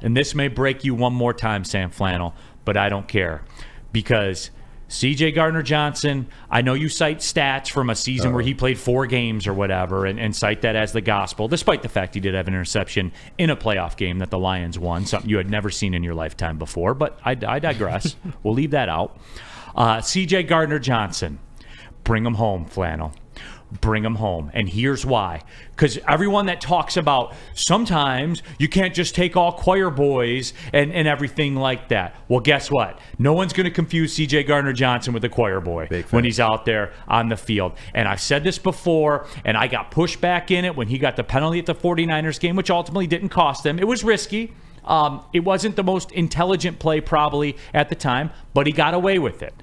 and this may break you one more time, Sam Flannel, but I don't care. Because C.J. Gardner-Johnsson, I know you cite stats from a season where he played 4 games or whatever and cite that as the gospel, despite the fact he did have an interception in a playoff game that the Lions won, something you had never seen in your lifetime before. But I digress. We'll leave that out. C.J. Gardner-Johnsson, bring him home, Flannel. Bring him home. And here's why. Because everyone that talks about sometimes you can't just take all choir boys and everything like that. Well, guess what? No one's going to confuse C.J. Gardner-Johnsson with a choir boy when he's out there on the field. And I've said this before, and I got pushed back in it when he got the penalty at the 49ers game, which ultimately didn't cost them. It was risky. It wasn't the most intelligent play probably at the time, but he got away with it.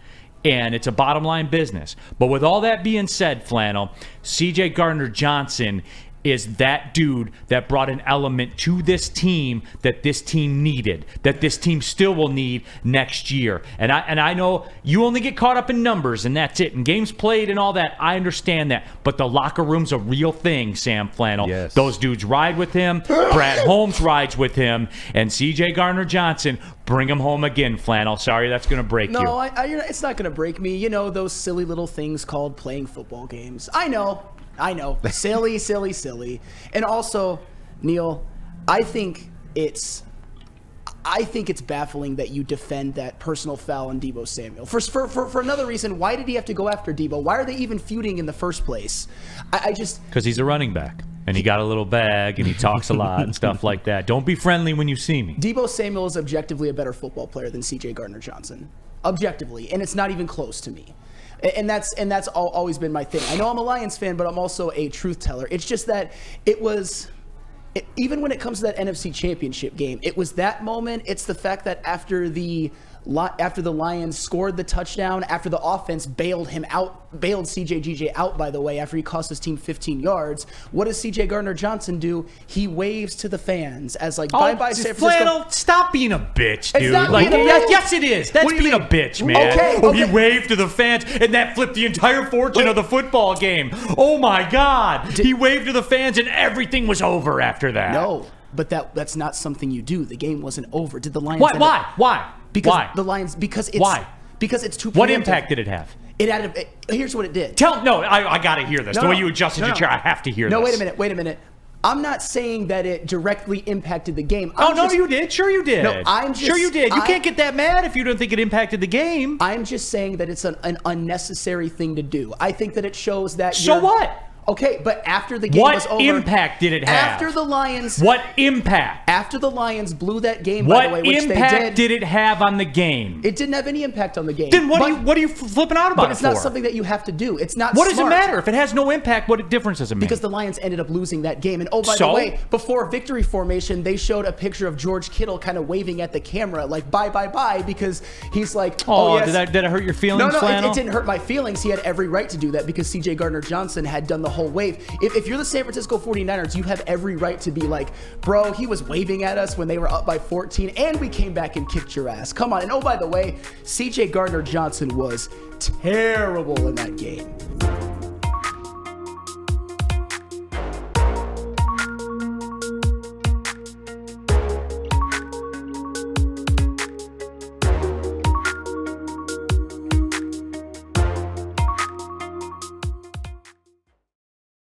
And it's a bottom line business. But with all that being said, Flannel, C.J. Gardner-Johnsson is that dude that brought an element to this team that this team needed, that this team still will need next year. And I know you only get caught up in numbers, and that's it. And games played and all that, I understand that. But the locker room's a real thing, Sam Flannel. Yes. Those dudes ride with him. Brad Holmes rides with him. And C.J. Gardner-Johnsson, bring him home again, Flannel. Sorry, that's going to break you. No, it's not going to break me. You know, those silly little things called playing football games. I know. Silly, silly, silly. And also, Neil, I think it's baffling that you defend that personal foul on Deebo Samuel. For another reason, why did he have to go after Deebo? Why are they even feuding in the first place? Because he's a running back. And he got a little bag, and he talks a lot and stuff like that. Don't be friendly when you see me. Deebo Samuel is objectively a better football player than C.J. Gardner-Johnsson. Objectively. And it's not even close to me. And that's always been my thing. I know I'm a Lions fan, but I'm also a truth teller. It's just that even when it comes to that NFC Championship game, it was that moment. It's the fact that after the Lions scored the touchdown, after the offense bailed CJGJ out, by the way, after he cost his team 15 yards, what does CJ Gardner-Johnsson do? He waves to the fans as like, bye-bye San Francisco. Flannel, stop being a bitch, dude. It's not being a bitch. Yes, it is. That's being a bitch, man. Okay. He waved to the fans, and that flipped the entire fortune of the football game. Oh, my God. He waved to the fans, and everything was over after that. No, but that's not something you do. The game wasn't over. Did the Lions... Why? Because the Lions... Why? Because it's too... What impact did it have? Here's what it did. I got to hear this. The way you adjusted your chair, I have to hear this. No, wait a minute. I'm not saying that it directly impacted the game. You did. Sure you did. No, Sure you did. You can't get that mad if you don't think it impacted the game. I'm just saying that it's an unnecessary thing to do. I think that it shows that So what? Okay, but after the game was over... What impact did it have? After the Lions... What impact? After the Lions blew that game, by the way, which they did... What impact did it have on the game? It didn't have any impact on the game. Then what are you flipping out about it for? But it's not something that you have to do. It's not What smart. does it matter? If it has no impact, what difference does it make? Because the Lions ended up losing that game. And by the way, before victory formation, they showed a picture of George Kittle kind of waving at the camera, like, bye, bye, bye, because he's like, yes. Did that hurt your feelings, Flannel? It didn't hurt my feelings. He had every right to do that because C.J. Gardner-Johnsson had done the whole wave. If you're the San Francisco 49ers, you have every right to be like, bro, he was waving at us when they were up by 14, and we came back and kicked your ass. Come on. And by the way, C.J. Gardner-Johnsson was terrible in that game.